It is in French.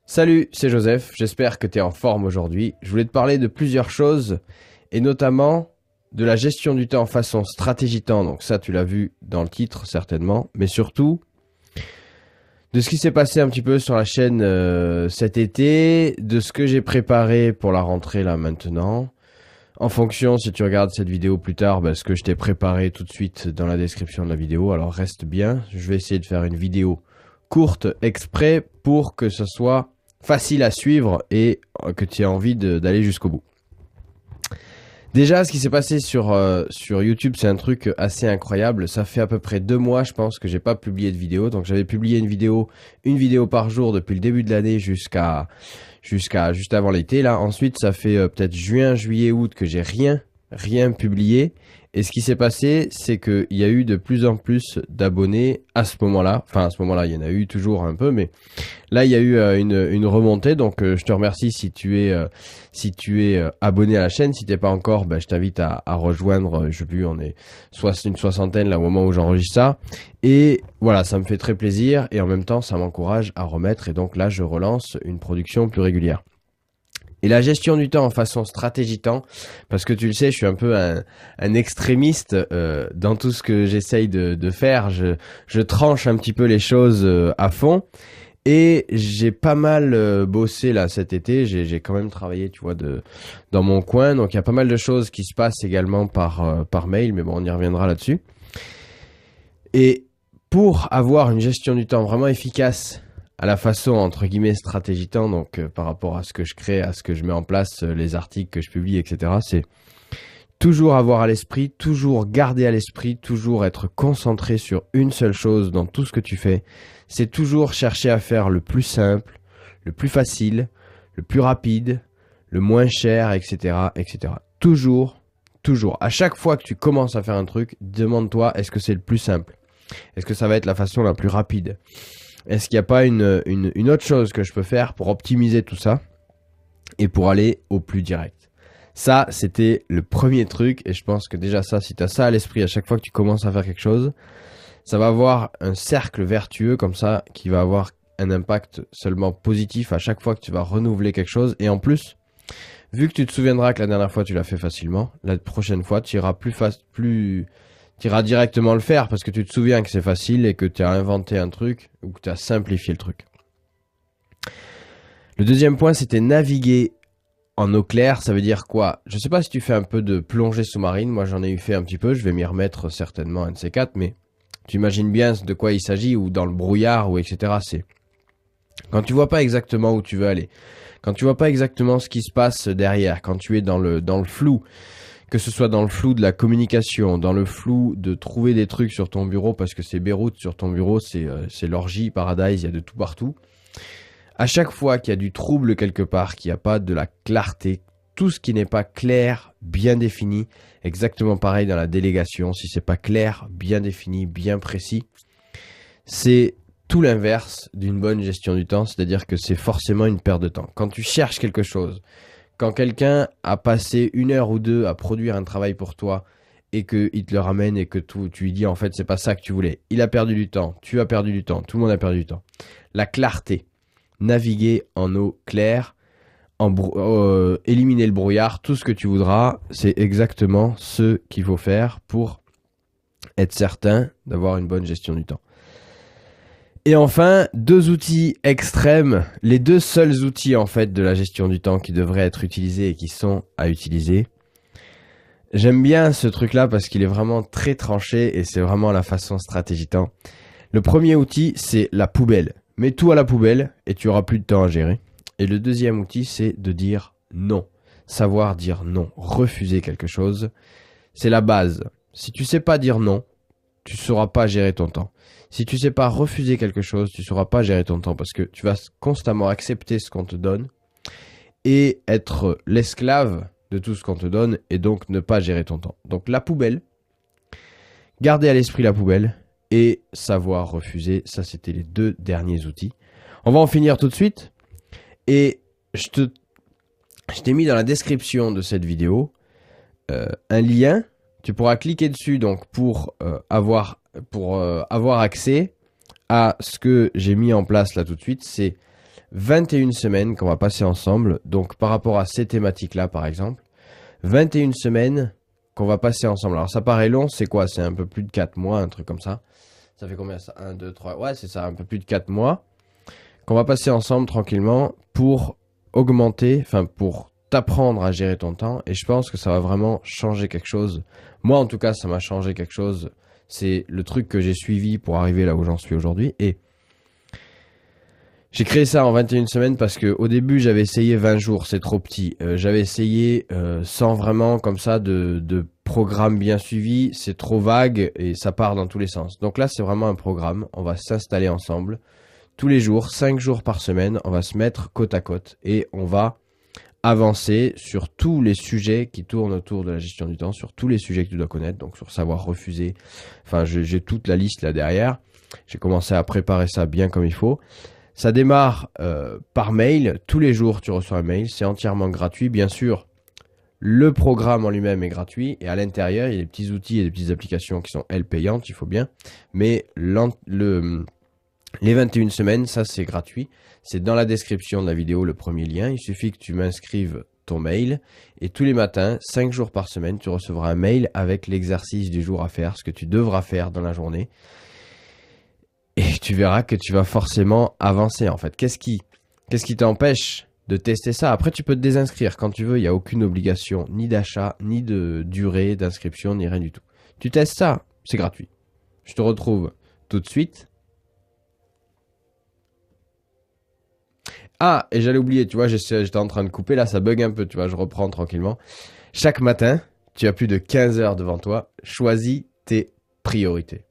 Salut, c'est Joseph, j'espère que tu es en forme aujourd'hui. Je voulais te parler de plusieurs choses et notamment de la gestion du temps façon stratégie temps. Donc ça, tu l'as vu dans le titre certainement, mais surtout de ce qui s'est passé un petit peu sur la chaîne cet été, de ce que j'ai préparé pour la rentrée là maintenant. En fonction, si tu regardes cette vidéo plus tard, ce que je t'ai préparé tout de suite dans la description de la vidéo. Alors reste bien, je vais essayer de faire une vidéo courte exprès pour que ce soit facile à suivre et que tu aies envie d'aller jusqu'au bout. Déjà, ce qui s'est passé sur YouTube, c'est un truc assez incroyable. Ça fait à peu près 2 mois, je pense, que j'ai pas publié de vidéo. Donc j'avais publié une vidéo par jour depuis le début de l'année jusqu'à juste avant l'été. Là, ensuite, ça fait peut-être juin, juillet, août que j'ai rien publié. Et ce qui s'est passé, c'est qu'il y a eu de plus en plus d'abonnés à ce moment-là. Enfin, à ce moment-là, il y en a eu toujours un peu, mais là, il y a eu une remontée. Donc, je te remercie si tu es abonné à la chaîne. Si t'es pas encore, je t'invite à rejoindre. Je sais plus, on est une soixantaine là au moment où j'enregistre ça. Et voilà, ça me fait très plaisir et en même temps, ça m'encourage à remettre. Et donc là, je relance une production plus régulière. Et la gestion du temps en façon stratégie temps, parce que tu le sais, je suis un peu un extrémiste dans tout ce que j'essaye de faire. Je tranche un petit peu les choses à fond. Et j'ai pas mal bossé là cet été. J'ai quand même travaillé, tu vois, dans mon coin. Donc il y a pas mal de choses qui se passent également par mail, mais bon, on y reviendra là-dessus. Et pour avoir une gestion du temps vraiment efficace à la façon, entre guillemets, stratégie temps, donc par rapport à ce que je crée, à ce que je mets en place, les articles que je publie, etc., c'est toujours avoir à l'esprit, toujours garder à l'esprit, toujours être concentré sur une seule chose dans tout ce que tu fais. C'est toujours chercher à faire le plus simple, le plus facile, le plus rapide, le moins cher, etc., etc. Toujours, toujours. À chaque fois que tu commences à faire un truc, demande-toi, est-ce que c'est le plus simple? Est-ce que ça va être la façon la plus rapide? Est-ce qu'il n'y a pas une autre chose que je peux faire pour optimiser tout ça et pour aller au plus direct? Ça, c'était le premier truc et je pense que déjà ça, si tu as ça à l'esprit à chaque fois que tu commences à faire quelque chose, ça va avoir un cercle vertueux comme ça qui va avoir un impact seulement positif à chaque fois que tu vas renouveler quelque chose. Et en plus, vu que tu te souviendras que la dernière fois tu l'as fait facilement, la prochaine fois tu iras tu iras directement le faire parce que tu te souviens que c'est facile et que tu as inventé un truc ou que tu as simplifié le truc. Le deuxième point, c'était naviguer en eau claire. Ça veut dire quoi? Je sais pas si tu fais un peu de plongée sous-marine. Moi, j'en ai eu fait un petit peu. Je vais m'y remettre certainement un de ces quatre. Mais tu imagines bien de quoi il s'agit ou dans le brouillard ou etc. C'est quand tu vois pas exactement où tu veux aller. Quand tu vois pas exactement ce qui se passe derrière. Quand tu es dans le flou. Que ce soit dans le flou de la communication, dans le flou de trouver des trucs sur ton bureau, parce que c'est Beyrouth sur ton bureau, c'est l'orgie, paradise, il y a de tout partout. À chaque fois qu'il y a du trouble quelque part, qu'il n'y a pas de la clarté, tout ce qui n'est pas clair, bien défini, exactement pareil dans la délégation, si c'est pas clair, bien défini, bien précis, c'est tout l'inverse d'une bonne gestion du temps, c'est-à-dire que c'est forcément une perte de temps. Quand tu cherches quelque chose, quand quelqu'un a passé 1 heure ou 2 à produire un travail pour toi et qu'il te le ramène et que tu lui dis en fait c'est pas ça que tu voulais, il a perdu du temps, tu as perdu du temps, tout le monde a perdu du temps. La clarté, naviguer en eau claire, éliminer le brouillard, tout ce que tu voudras, c'est exactement ce qu'il faut faire pour être certain d'avoir une bonne gestion du temps. Et enfin, 2 outils extrêmes, les 2 seuls outils en fait de la gestion du temps qui devraient être utilisés et qui sont à utiliser. J'aime bien ce truc-là parce qu'il est vraiment très tranché et c'est vraiment la façon stratégie temps. Le premier outil, c'est la poubelle. Mets tout à la poubelle et tu auras plus de temps à gérer. Et le deuxième outil, c'est de dire non. Savoir dire non, refuser quelque chose, c'est la base. Si tu sais pas dire non, tu sauras pas gérer ton temps. Si tu sais pas refuser quelque chose, tu sauras pas gérer ton temps parce que tu vas constamment accepter ce qu'on te donne et être l'esclave de tout ce qu'on te donne et donc ne pas gérer ton temps. Donc la poubelle, garder à l'esprit la poubelle et savoir refuser, ça c'était les 2 derniers outils. On va en finir tout de suite et je t'ai mis dans la description de cette vidéo un lien. Tu pourras cliquer dessus donc pour avoir accès à ce que j'ai mis en place là tout de suite. C'est 21 semaines qu'on va passer ensemble. Donc par rapport à ces thématiques-là, par exemple, 21 semaines qu'on va passer ensemble. Alors ça paraît long, c'est quoi? C'est un peu plus de 4 mois, un truc comme ça. Ça fait combien ça? 1, 2, 3. Ouais, c'est ça, un peu plus de 4 mois qu'on va passer ensemble tranquillement pour augmenter, enfin pour t'apprendre à gérer ton temps. Et je pense que ça va vraiment changer quelque chose. Moi, en tout cas, ça m'a changé quelque chose. C'est le truc que j'ai suivi pour arriver là où j'en suis aujourd'hui. Et j'ai créé ça en 21 semaines parce que au début, j'avais essayé 20 jours, c'est trop petit. J'avais essayé sans vraiment comme ça de programme bien suivi, c'est trop vague et ça part dans tous les sens. Donc là, c'est vraiment un programme. On va s'installer ensemble. Tous les jours, 5 jours par semaine, on va se mettre côte à côte et on va avancer sur tous les sujets qui tournent autour de la gestion du temps, sur tous les sujets que tu dois connaître, donc sur savoir refuser. Enfin, j'ai toute la liste là derrière. J'ai commencé à préparer ça bien comme il faut. Ça démarre par mail. Tous les jours, tu reçois un mail. C'est entièrement gratuit. Bien sûr, le programme en lui-même est gratuit. Et à l'intérieur, il y a des petits outils et des petites applications qui sont, elles, payantes, il faut bien. Mais les 21 semaines, ça c'est gratuit. C'est dans la description de la vidéo, le premier lien. Il suffit que tu m'inscrives ton mail. Et tous les matins, 5 jours par semaine, tu recevras un mail avec l'exercice du jour à faire, ce que tu devras faire dans la journée. Et tu verras que tu vas forcément avancer en fait. Qu'est-ce qui t'empêche de tester ça? Après, tu peux te désinscrire quand tu veux. Il n'y a aucune obligation ni d'achat, ni de durée d'inscription, ni rien du tout. Tu testes ça, c'est gratuit. Je te retrouve tout de suite. Ah, et j'allais oublier, tu vois, j'étais en train de couper, là ça bug un peu, tu vois, je reprends tranquillement. Chaque matin, tu as plus de 15 heures devant toi, choisis tes priorités.